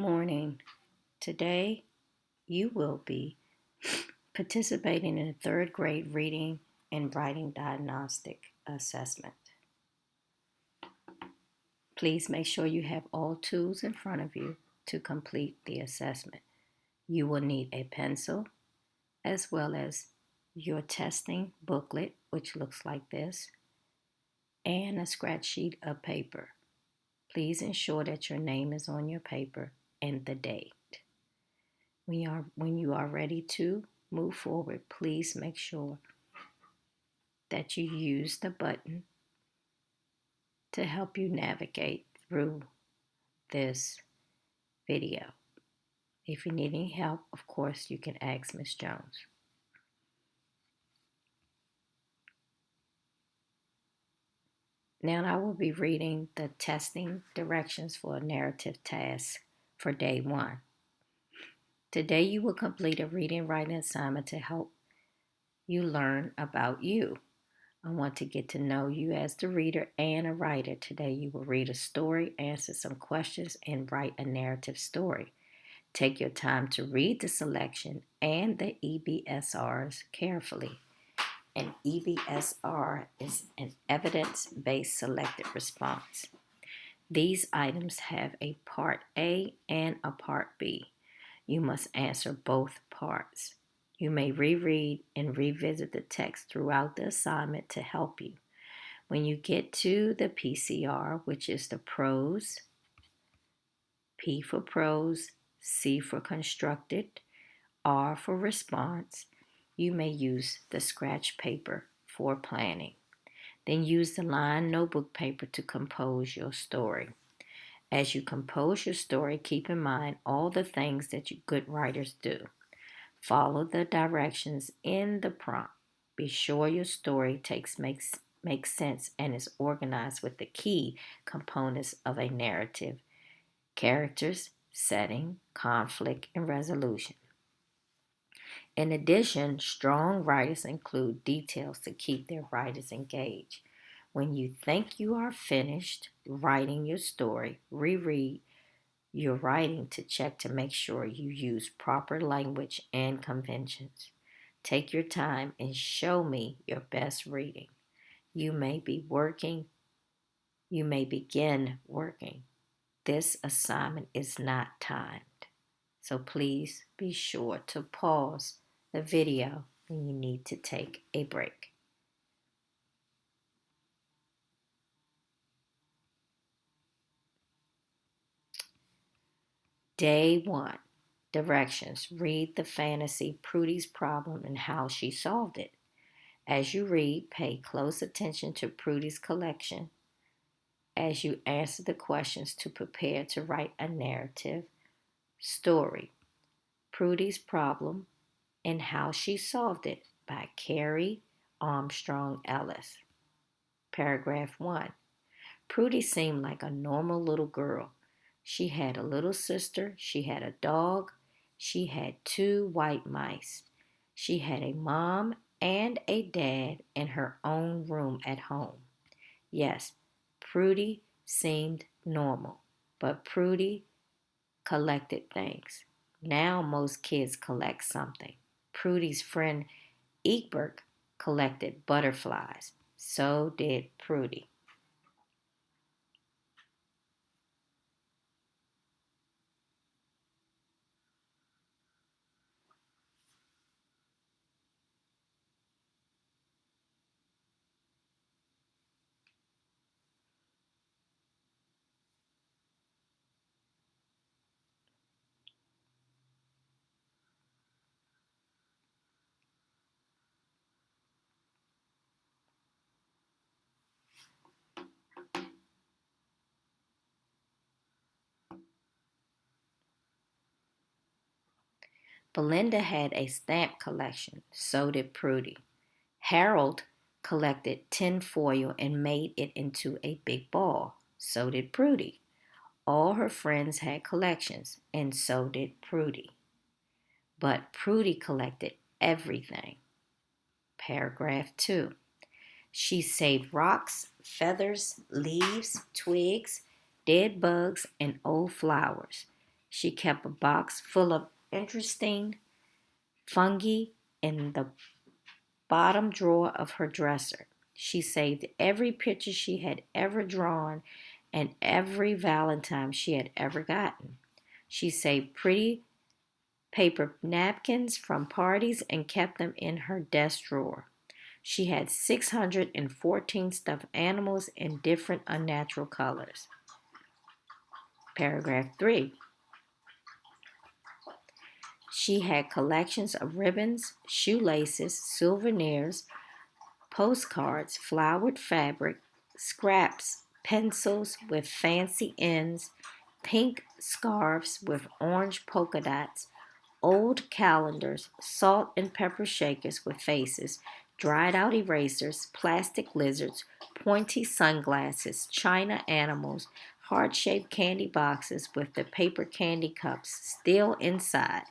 morning. Today, you will be participating in a third grade reading and writing diagnostic assessment. Please make sure you have all tools in front of you to complete the assessment. You will need a pencil as well as your testing booklet, which looks like this, and a scratch sheet of paper. Please ensure that your name is on your paper and the date. When you are ready to move forward, please make sure that you use the button to help you navigate through this video. If you need any help, of course, you can ask Ms. Jones. Now I will be reading the testing directions for a narrative task for day 1. Today you will complete a reading writing assignment to help you learn about you. I want to get to know you as the reader and a writer. Today you will read a story, answer some questions, and write a narrative story. Take your time to read the selection and the EBSRs carefully. An EBSR is an evidence-based selected response. These items have a Part A and a Part B. You must answer both parts. You may reread and revisit the text throughout the assignment to help you. When you get to the PCR, which is the prose, P for prose, C for constructed, R for response, you may use the scratch paper for planning. Then use the lined notebook paper to compose your story. As you compose your story, keep in mind all the things that you good writers do. Follow the directions in the prompt. Be sure your story makes sense and is organized with the key components of a narrative: characters, setting, conflict, and resolution. In addition, strong writers include details to keep their writers engaged. When you think you are finished writing your story, reread your writing to check to make sure you use proper language and conventions. Take your time and show me your best reading. You may begin working. This assignment is not timed, so please be sure to pause the video when you need to take a break. Day 1. Directions. Read the fantasy Prudy's problem and how she solved it. As you read, pay close attention to Prudy's collection as you answer the questions to prepare to write a narrative story. Prudy's Problem and How She Solved It by Carrie Armstrong Ellis. Paragraph 1. Prudy seemed like a normal little girl. She had a little sister, she had a dog, she had 2 white mice. She had a mom and a dad in her own room at home. Yes, Prudy seemed normal, but Prudy collected things. Now most kids collect something. Prudy's friend Egbert collected butterflies. So did Prudy. Belinda had a stamp collection. So did Prudy. Harold collected tinfoil and made it into a big ball. So did Prudy. All her friends had collections, and so did Prudy. But Prudy collected everything. Paragraph 2. She saved rocks, feathers, leaves, twigs, dead bugs, and old flowers. She kept a box full of interesting fungi in the bottom drawer of her dresser. She saved every picture she had ever drawn and every Valentine she had ever gotten. She saved pretty paper napkins from parties and kept them in her desk drawer. She had 614 stuffed animals in different unnatural colors. Paragraph 3. She had collections of ribbons, shoelaces, souvenirs, postcards, flowered fabric, scraps, pencils with fancy ends, pink scarves with orange polka dots, old calendars, salt and pepper shakers with faces, dried out erasers, plastic lizards, pointy sunglasses, china animals, heart-shaped candy boxes with the paper candy cups still inside,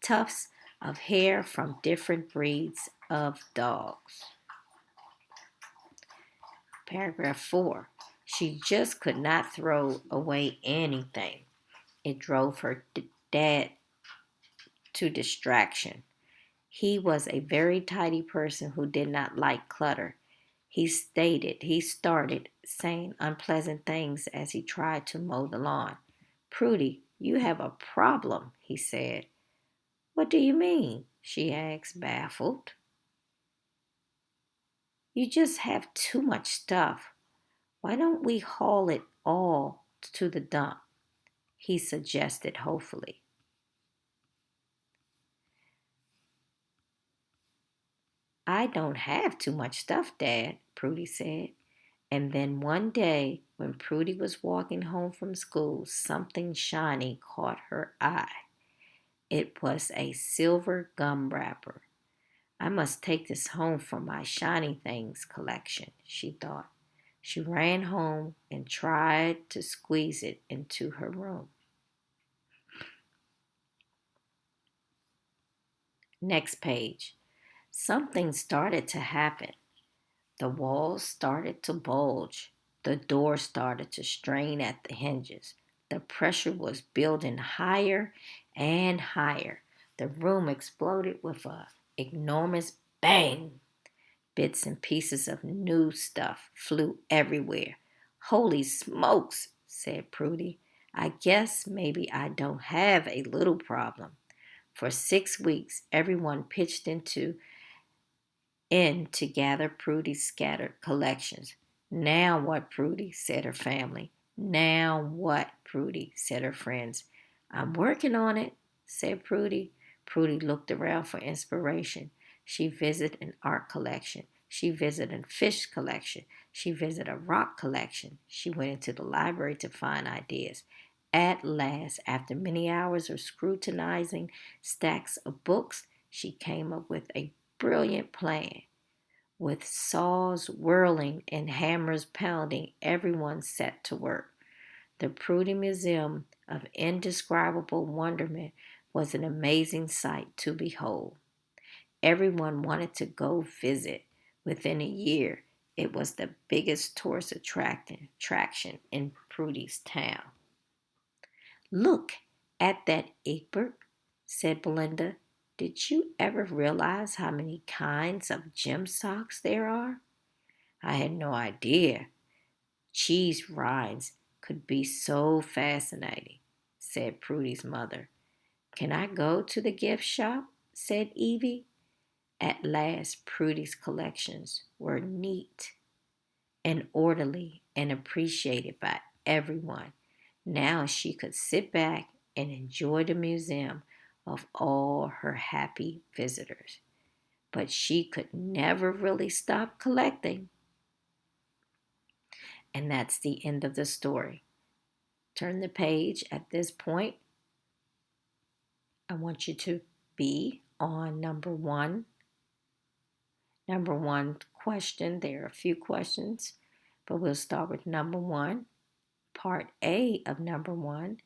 tufts of hair from different breeds of dogs. Paragraph 4. She just could not throw away anything. It drove her dad to distraction. He was a very tidy person who did not like clutter. He started saying unpleasant things as he tried to mow the lawn. Prudy, you have a problem, he said. What do you mean? She asked, baffled. You just have too much stuff. Why don't we haul it all to the dump? He suggested hopefully. I don't have too much stuff, Dad, Prudy said. And then one day, when Prudy was walking home from school, something shiny caught her eye. It was a silver gum wrapper. I must take this home for my shiny things collection, she thought. She ran home and tried to squeeze it into her room. Next page. Something started to happen. The walls started to bulge. The door started to strain at the hinges. The pressure was building higher and higher. The room exploded with an enormous bang. Bits and pieces of new stuff flew everywhere. Holy smokes, said Prudy. I guess maybe I don't have a little problem. For 6 weeks, everyone pitched in to gather Prudy's scattered collections. Now what, Prudy? Said her family. Now what, Prudy? Said her friends. I'm working on it, said Prudy. Prudy looked around for inspiration. She visited an art collection. She visited a fish collection. She visited a rock collection. She went into the library to find ideas. At last, after many hours of scrutinizing stacks of books, she came up with a brilliant plan. With saws whirling and hammers pounding, everyone set to work. The Prudy Museum of Indescribable Wonderment was an amazing sight to behold. Everyone wanted to go visit. Within a year, it was the biggest tourist attraction in Prudy's town. Look at that Egbert, said Belinda. Did you ever realize how many kinds of gem socks there are? I had no idea. Cheese rinds could be so fascinating, said Prudy's mother. Can I go to the gift shop? Said Evie. At last, Prudy's collections were neat and orderly and appreciated by everyone. Now she could sit back and enjoy the museum of all her happy visitors. But she could never really stop collecting. And that's the end of the story. Turn the page at this point. I want you to be on number 1. Number 1 question. There are a few questions, but we'll start with number 1. Part A of number 1.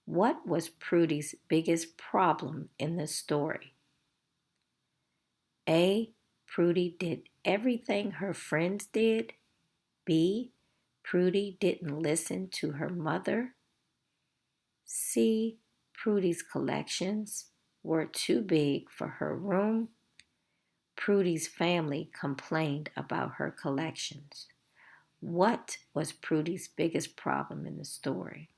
What was Prudy's biggest problem in the story? A. Prudy did everything her friends did. B. Prudy didn't listen to her mother. C. Prudy's collections were too big for her room. Prudy's family complained about her collections. What was Prudy's biggest problem in the story?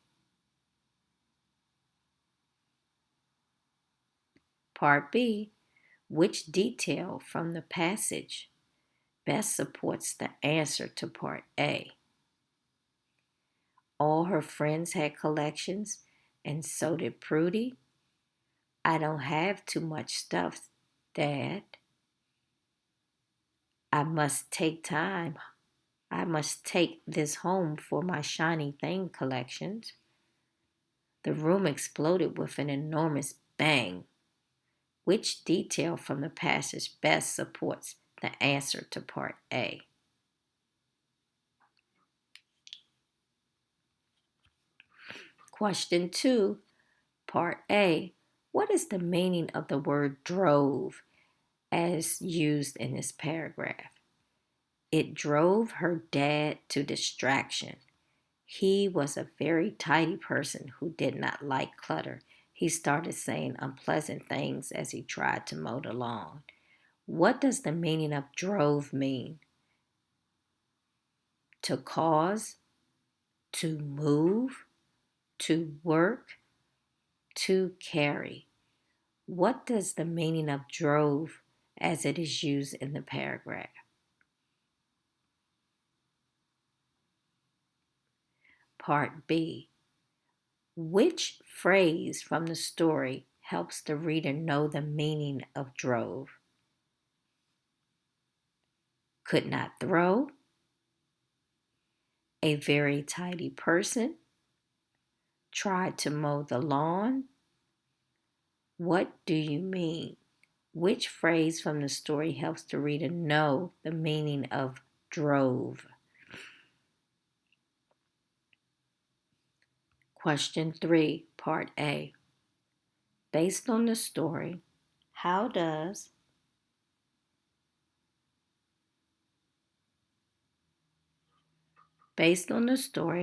Part B. Which detail from the passage best supports the answer to Part A? All her friends had collections, and so did Prudy. I don't have too much stuff, Dad. I must take time. I must take this home for my shiny thing collections. The room exploded with an enormous bang. Which detail from the passage best supports the answer to Part A? Question 2, Part A. What is the meaning of the word drove as used in this paragraph? It drove her dad to distraction. He was a very tidy person who did not like clutter. He started saying unpleasant things as he tried to mow the lawn. What does the meaning of drove mean? To cause, to move, to work, to carry. What does the meaning of drove as it is used in the paragraph? Part B. Which phrase from the story helps the reader know the meaning of drove? Could not throw, a very tidy person, tried to mow the lawn. What do you mean? Which phrase from the story helps the reader know the meaning of drove? Question 3, Part A. Based on the story, how does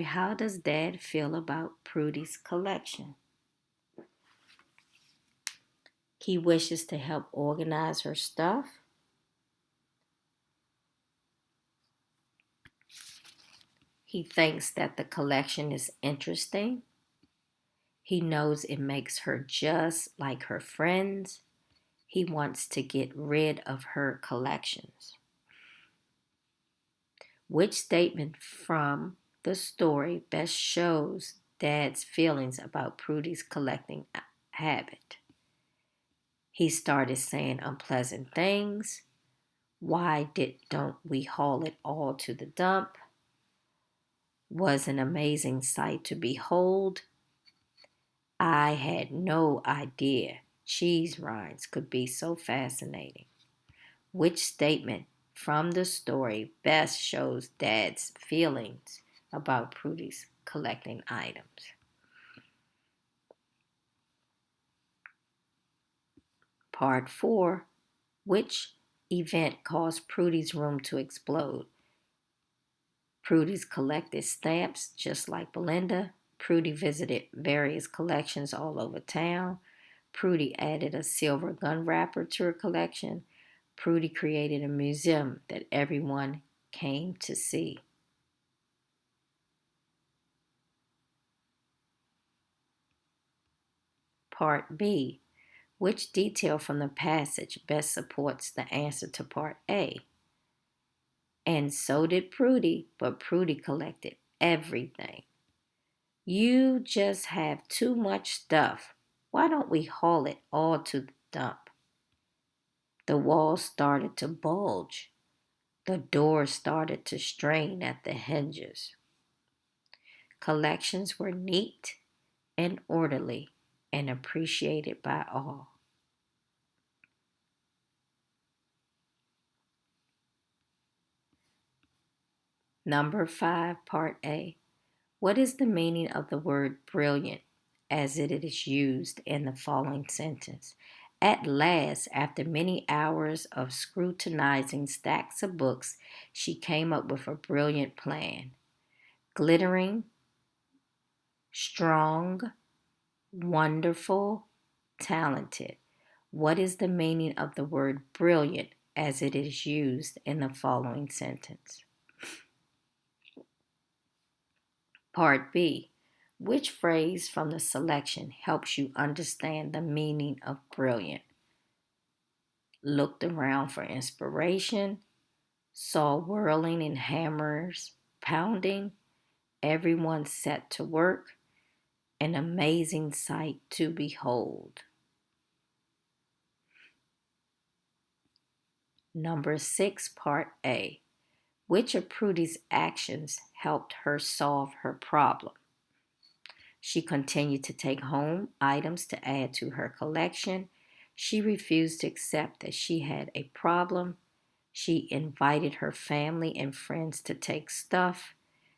how does Dad feel about Prudy's collection? He wishes to help organize her stuff. He thinks that the collection is interesting. He knows it makes her just like her friends. He wants to get rid of her collections. Which statement from the story best shows Dad's feelings about Prudy's collecting habit? He started saying unpleasant things. Why don't we haul it all to the dump? Was an amazing sight to behold. I had no idea cheese rinds could be so fascinating. Which statement from the story best shows Dad's feelings about Prudy's collecting items? Part 4. Which event caused Prudy's room to explode? Prudy's collected stamps just like Belinda. Prudy visited various collections all over town. Prudy added a silver gun wrapper to her collection. Prudy created a museum that everyone came to see. Part B. Which detail from the passage best supports the answer to Part A? And so did Prudy, but Prudy collected everything. You just have too much stuff. Why don't we haul it all to the dump? The walls started to bulge. The door started to strain at the hinges. Collections were neat and orderly and appreciated by all. Number 5, Part A. What is the meaning of the word brilliant as it is used in the following sentence? At last, after many hours of scrutinizing stacks of books, she came up with a brilliant plan. Glittering, strong, wonderful, talented. What is the meaning of the word brilliant as it is used in the following sentence? Part B. Which phrase from the selection helps you understand the meaning of brilliant? Looked around for inspiration, saw whirling and hammers pounding, everyone set to work, an amazing sight to behold. Number 6, Part A. Which of Prudy's actions helped her solve her problem? She continued to take home items to add to her collection. She refused to accept that she had a problem. She invited her family and friends to take stuff.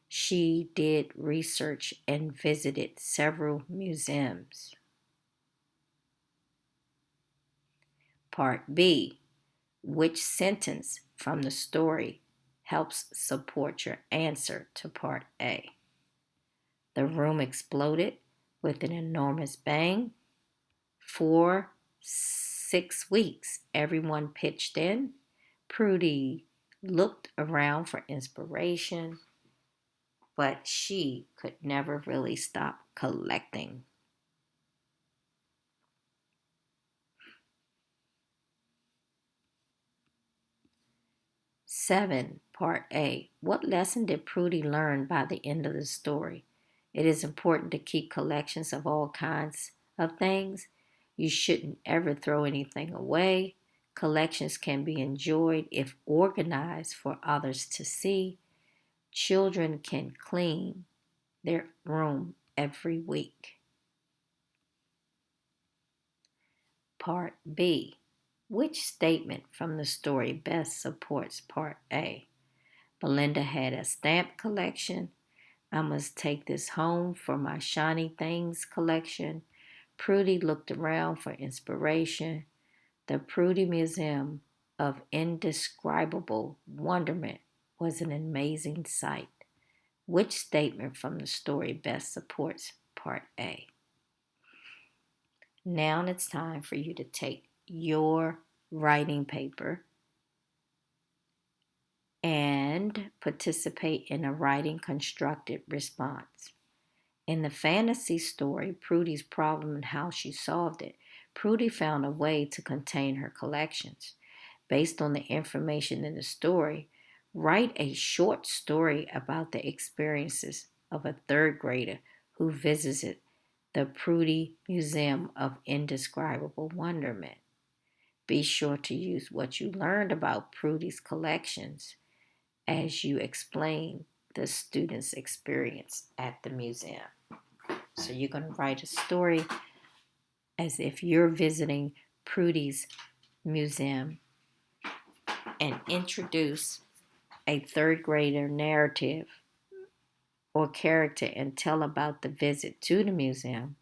She did research and visited several museums. Part B. Which sentence from the story helps support your answer to Part A? The room exploded with an enormous bang. For 6 weeks, everyone pitched in. Prudy looked around for inspiration, but she could never really stop collecting. Seven, Part A. What lesson did Prudy learn by the end of the story? It is important to keep collections of all kinds of things. You shouldn't ever throw anything away. Collections can be enjoyed if organized for others to see. Children can clean their room every week. Part B. Which statement from the story best supports Part A? Belinda had a stamp collection. I must take this home for my shiny things collection. Prudy looked around for inspiration. The Prudy Museum of Indescribable Wonderment was an amazing sight. Which statement from the story best supports Part A? Now it's time for you to take your writing paper and participate in a writing constructed response. In the fantasy story, Prudy's problem and how she solved it, Prudy found a way to contain her collections. Based on the information in the story, write a short story about the experiences of a third grader who visited the Prudy Museum of Indescribable Wonderment. Be sure to use what you learned about Prudy's collections as you explain the student's experience at the museum. So you're going to write a story as if you're visiting Prudy's museum and introduce a third grader narrative or character and tell about the visit to the museum.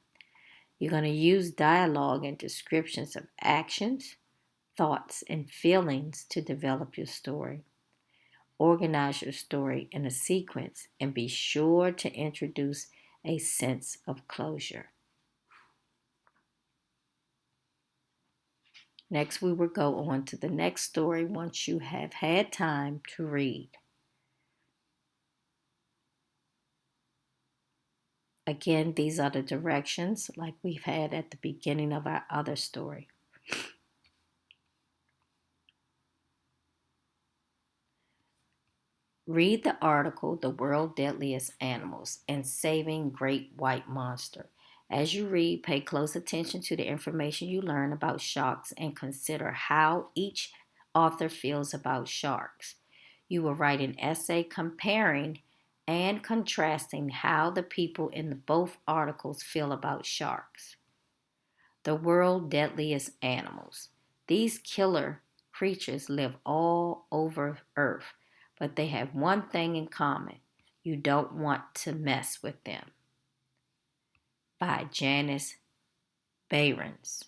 You're going to use dialogue and descriptions of actions, thoughts, and feelings to develop your story. Organize your story in a sequence and be sure to introduce a sense of closure. Next, we will go on to the next story once you have had time to read. Again, these are the directions like we've had at the beginning of our other story. Read the article, The World's Deadliest Animals and Saving Great White Monster. As you read, pay close attention to the information you learn about sharks and consider how each author feels about sharks. You will write an essay comparing and contrasting how the people in both articles feel about sharks. The World's Deadliest Animals. These killer creatures live all over Earth, but they have one thing in common. You don't want to mess with them. By Janice Behrens.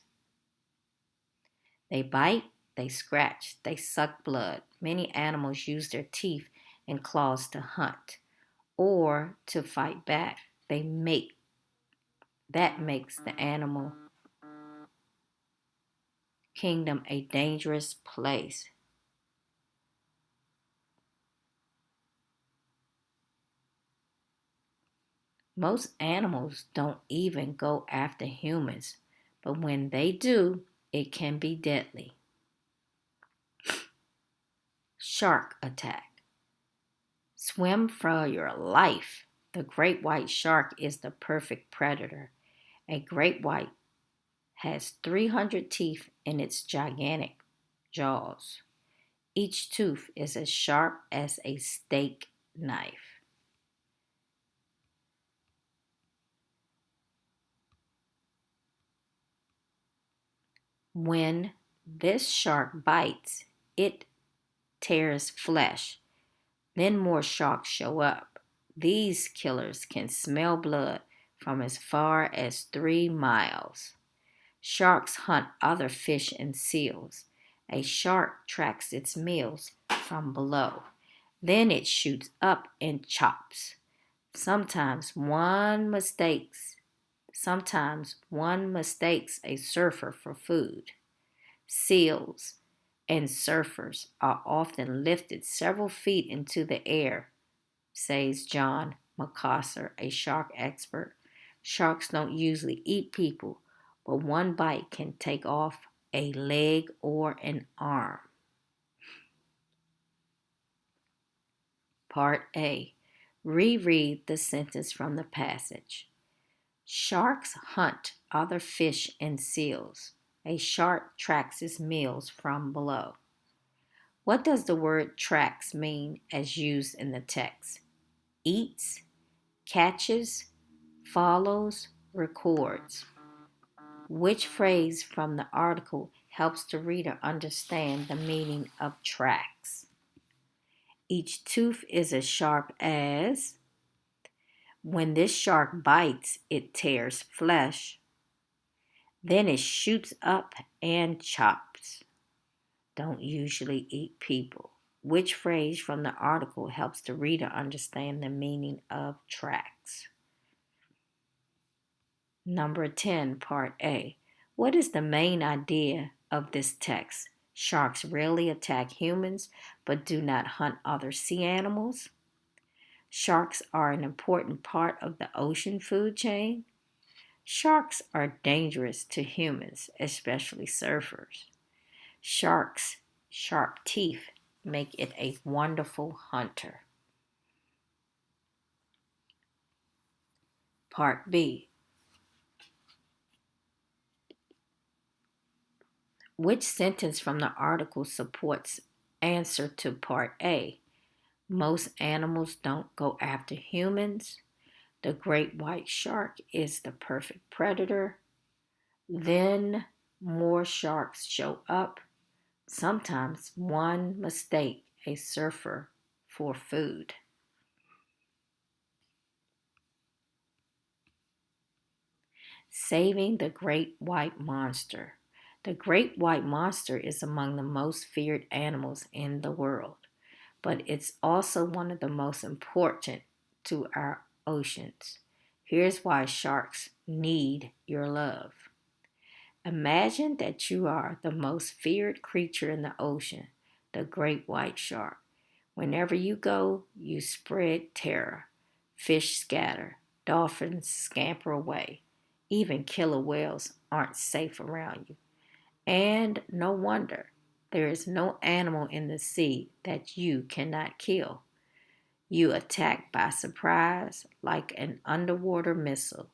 They bite, they scratch, they suck blood. Many animals use their teeth and claws to hunt or to fight back. They make That makes the animal kingdom a dangerous place. Most animals don't even go after humans, but when they do, it can be deadly. Shark attack. Swim for your life. The great white shark is the perfect predator. A great white has 300 teeth in its gigantic jaws. Each tooth is as sharp as a steak knife. When this shark bites, it tears flesh. Then more sharks show up. These killers can smell blood from as far as 3 miles. Sharks hunt other fish and seals. A shark tracks its meals from below. Then it shoots up and chops. Sometimes one mistakes Sometimes one mistakes a surfer for food. Seals and surfers are often lifted several feet into the air, says John McCosser, a shark expert. Sharks don't usually eat people, but one bite can take off a leg or an arm. Part A. Reread the sentence from the passage. Sharks hunt other fish and seals. A shark tracks its meals from below. What does the word tracks mean as used in the text? Eats, catches, follows, records. Which phrase from the article helps the reader understand the meaning of tracks? Each tooth is as sharp as. When this shark bites, it tears flesh. Then it shoots up and chops. Don't usually eat people. Which phrase from the article helps the reader understand the meaning of tracks? Number 10, Part A. What is the main idea of this text? Sharks rarely attack humans but do not hunt other sea animals. Sharks are an important part of the ocean food chain. Sharks are dangerous to humans, especially surfers. Sharks' sharp teeth make it a wonderful hunter. Part B. Which sentence from the article supports answer to Part A? Most animals don't go after humans. The great white shark is the perfect predator. Then more sharks show up. Sometimes one mistake a surfer for food. Saving the great white monster. The great white monster is among the most feared animals in the world, but it's also one of the most important to our oceans. Here's why sharks need your love. Imagine that you are the most feared creature in the ocean, the great white shark. Whenever you go, you spread terror. Fish scatter, dolphins scamper away. Even killer whales aren't safe around you. And no wonder, there is no animal in the sea that you cannot kill. You attack by surprise like an underwater missile.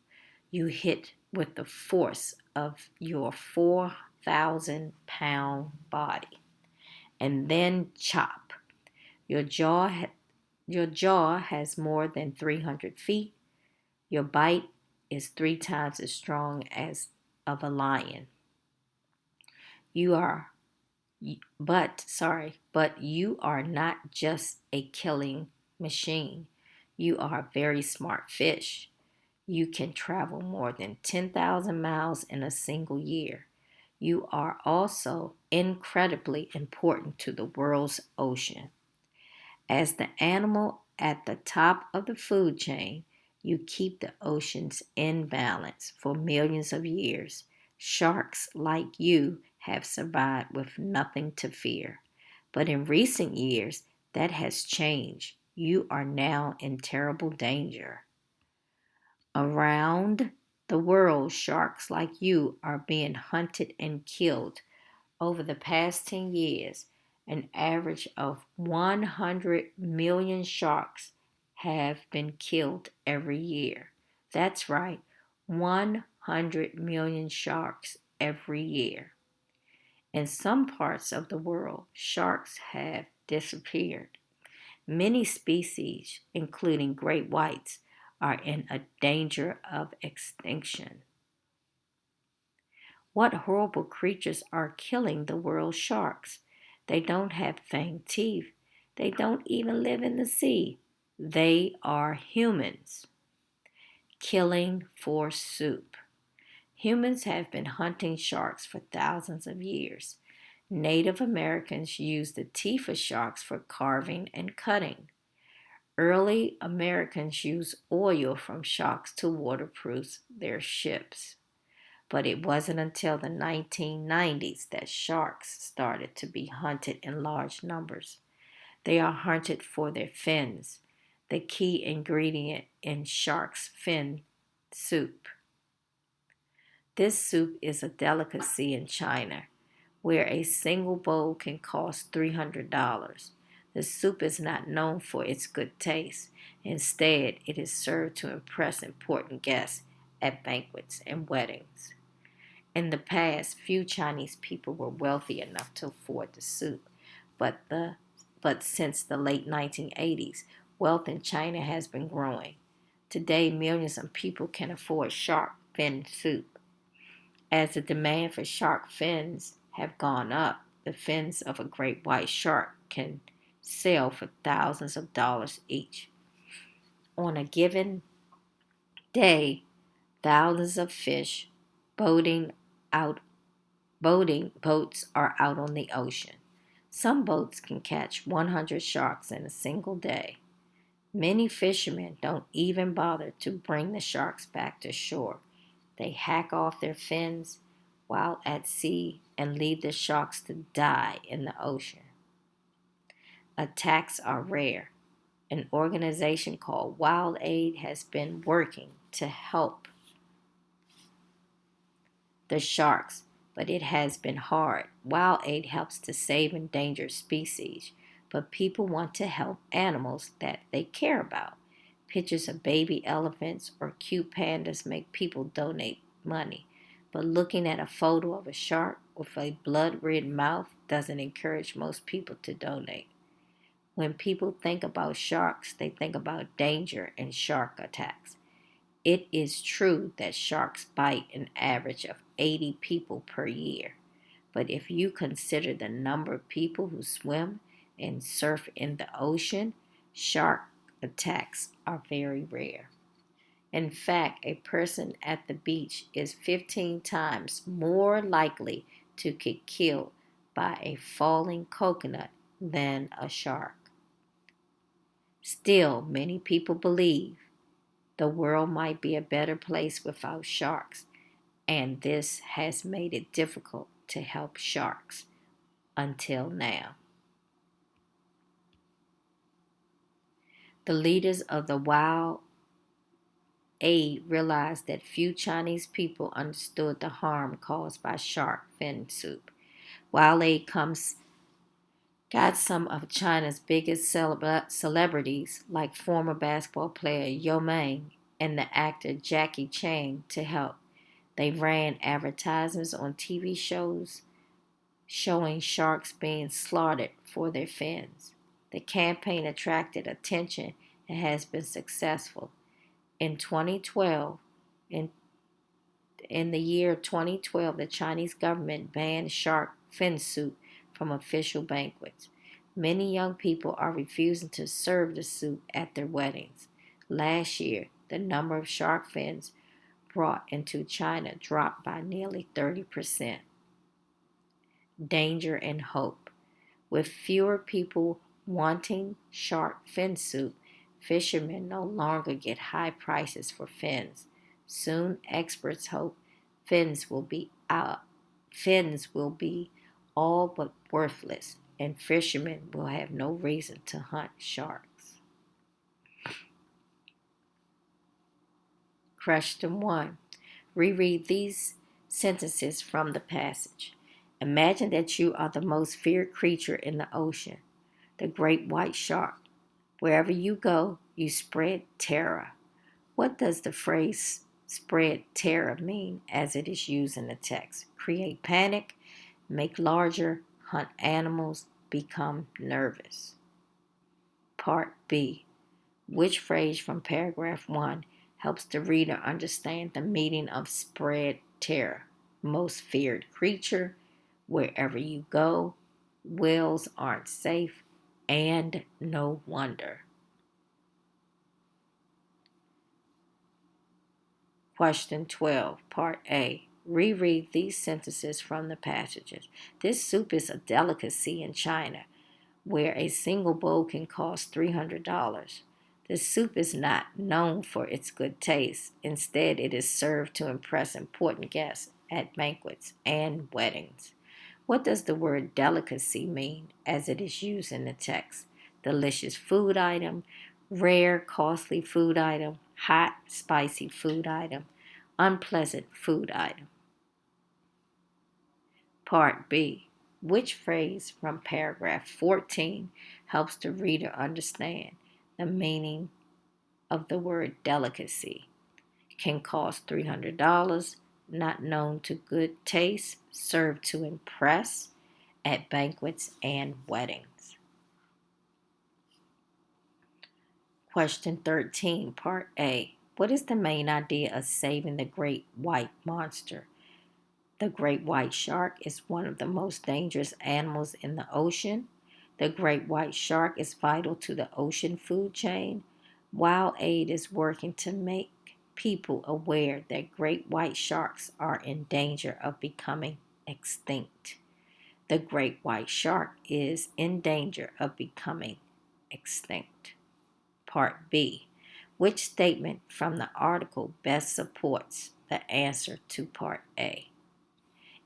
You hit with the force of your 4,000-pound body and then chop. Your jaw, your jaw has more than 300 feet. Your bite is 3 times as strong as of a lion. You are, but you are not just a killing machine. You are a very smart fish. You can travel more than 10,000 miles in a single year. You are also incredibly important to the world's ocean. As the animal at the top of the food chain, You keep the oceans in balance for millions of years. Sharks like you have survived with nothing to fear. But in recent years, that has changed. You are now in terrible danger. Around the world, sharks like you are being hunted and killed. Over the past 10 years, an average of 100 million sharks have been killed every year. That's right, 100 million sharks every year. In some parts of the world, sharks have disappeared. Many species, including great whites, are in a danger of extinction. What horrible creatures are killing the world's sharks? They don't have fanged teeth. They don't even live in the sea. They are humans. Killing for soup. Humans have been hunting sharks for thousands of years. Native Americans used the teeth of sharks for carving and cutting. Early Americans used oil from sharks to waterproof their ships. But it wasn't until the 1990s that sharks started to be hunted in large numbers. They are hunted for their fins, the key ingredient in shark's fin soup. This soup is a delicacy in China, where a single bowl can cost $300. The soup is not known for its good taste. Instead, it is served to impress important guests at banquets and weddings. In the past, few Chinese people were wealthy enough to afford the soup, but since the late 1980s, wealth in China has been growing. Today, millions of people can afford shark fin soup. As the demand for shark fins have gone up, the fins of a great white shark can sell for thousands of dollars each. On a given day, thousands of fish boating out boating boats are out on the ocean. Some boats can catch 100 sharks in a single day. Many fishermen don't even bother to bring the sharks back to shore. They hack off their fins while at sea and leave the sharks to die in the ocean. Attacks are rare. An organization called Wild Aid has been working to help the sharks, but it has been hard. Wild Aid helps to save endangered species, but people want to help animals that they care about. Pictures of baby elephants or cute pandas make people donate money, but looking at a photo of a shark with a blood-red mouth doesn't encourage most people to donate. When people think about sharks, they think about danger and shark attacks. It is true that sharks bite an average of 80 people per year, but if you consider the number of people who swim and surf in the ocean, shark attacks are very rare. In fact, a person at the beach is 15 times more likely to get killed by a falling coconut than a shark. Still, many people believe the world might be a better place without sharks, and this has made it difficult to help sharks until now. The leaders of the Wild Aid realized that few Chinese people understood the harm caused by shark fin soup. Wild Aid got some of China's biggest celebrities, like former basketball player Yao Ming and the actor Jackie Chan, to help. They ran advertisements on TV shows showing sharks being slaughtered for their fins. The campaign attracted attention and has been successful. In 2012, in, in the year 2012, the Chinese government banned shark fin soup from official banquets. Many young people are refusing to serve the soup at their weddings. Last year, the number of shark fins brought into China dropped by nearly 30%. Danger and hope. With fewer people wanting shark fin soup, Fishermen no longer get high prices for fins. Soon, experts hope fins will be out. Fins will be all but worthless, and fishermen will have no reason to hunt sharks. Question 1. Reread these sentences from the passage. Imagine that you are the most feared creature in the ocean, the great white shark. Wherever you go, you spread terror. What does the phrase spread terror mean as it is used in the text? Create panic, make larger, hunt animals, become nervous. Part B. Which phrase from paragraph 1 helps the reader understand the meaning of spread terror? Most feared creature, wherever you go, whales aren't safe, and no wonder. Question 12, Part A. Reread these sentences from the passages. This soup is a delicacy in China, where a single bowl can cost $300. This soup is not known for its good taste. Instead, it is served to impress important guests at banquets and weddings. What does the word delicacy mean as it is used in the text? Delicious food item, rare, costly food item, hot, spicy food item, unpleasant food item. Part B. Which phrase from paragraph 14 helps the reader understand the meaning of the word delicacy? Can cost $300, not known to good taste, served to impress at banquets and weddings. Question 13, Part A. What is the main idea of saving the great white monster? The great white shark is one of the most dangerous animals in the ocean. The great white shark is vital to the ocean food chain. WildAid is working to make people aware that great white sharks are in danger of becoming extinct. The great white shark is in danger of becoming extinct. Part B. Which statement from the article best supports the answer to Part A?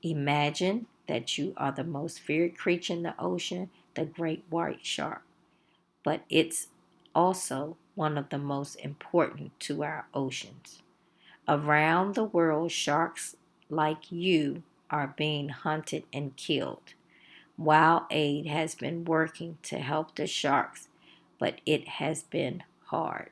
Imagine that you are the most feared creature in the ocean, the great white shark, but it's also one of the most important to our oceans. Around the world, sharks like you are being hunted and killed. WildAid has been working to help the sharks, but it has been hard.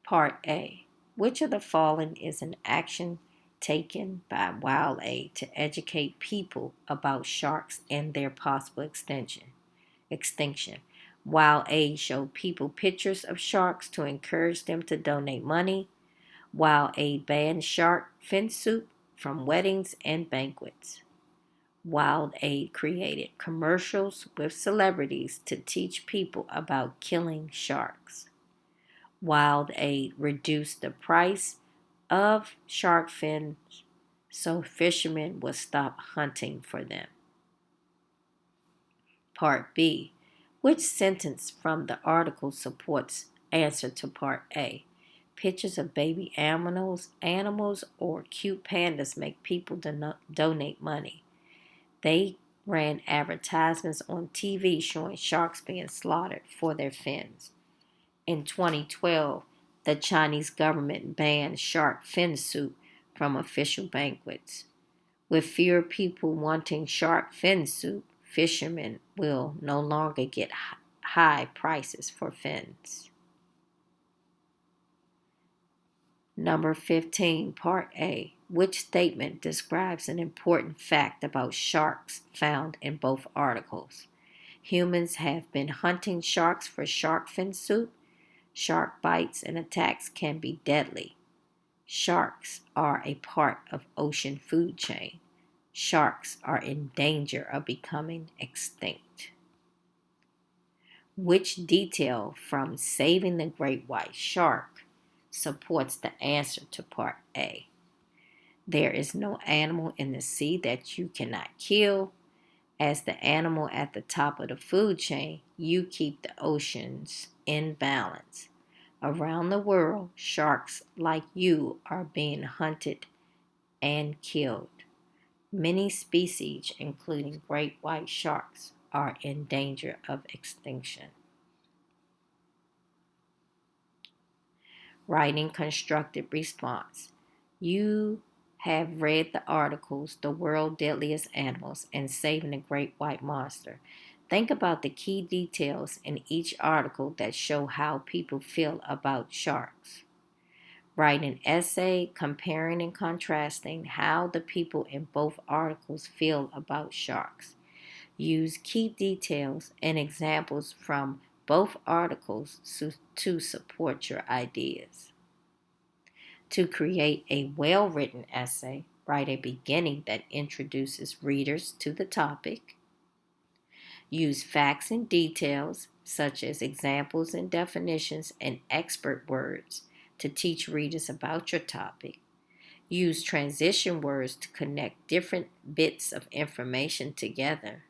Part A. Which of the following is an action taken by WildAid to educate people about sharks and their possible extinction? WildAid showed people pictures of sharks to encourage them to donate money. WildAid banned shark fin soup from weddings and banquets. WildAid created commercials with celebrities to teach people about killing sharks. WildAid reduced the price of shark fins so fishermen would stop hunting for them. Part B. Which sentence from the article supports answer to Part A? Pictures of baby animals, or cute pandas make people donate money. They ran advertisements on TV showing sharks being slaughtered for their fins. In 2012, the Chinese government banned shark fin soup from official banquets. With fewer people wanting shark fin soup, fishermen will no longer get high prices for fins. Number 15, Part A. Which statement describes an important fact about sharks found in both articles? Humans have been hunting sharks for shark fin soup. Shark bites and attacks can be deadly. Sharks are a part of ocean food chain. Sharks are in danger of becoming extinct. Which detail from Saving the Great White Shark supports the answer to Part A? There is no animal in the sea that you cannot kill. As the animal at the top of the food chain, you keep the oceans in balance. Around the world, sharks like you are being hunted and killed. Many species, including great white sharks, are in danger of extinction. Writing constructed response. You have read the articles, The World's Deadliest Animals and Saving the Great White Monster. Think about the key details in each article that show how people feel about sharks. Write an essay comparing and contrasting how the people in both articles feel about sharks. Use key details and examples from both articles to support your ideas. To create a well written essay, write a beginning that introduces readers to the topic. Use facts and details, such as examples and definitions and expert words, to teach readers about your topic. Use transition words to connect different bits of information together,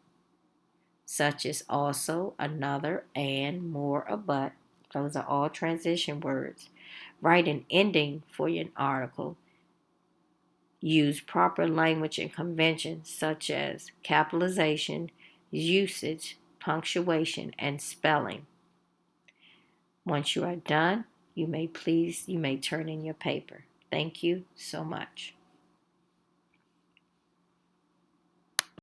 such as also, another, and, more, a but. Those are all transition words. Write an ending for your article. Use proper language and conventions such as capitalization, usage, punctuation, and spelling. Once you are done, you may turn in your paper. Thank you so much.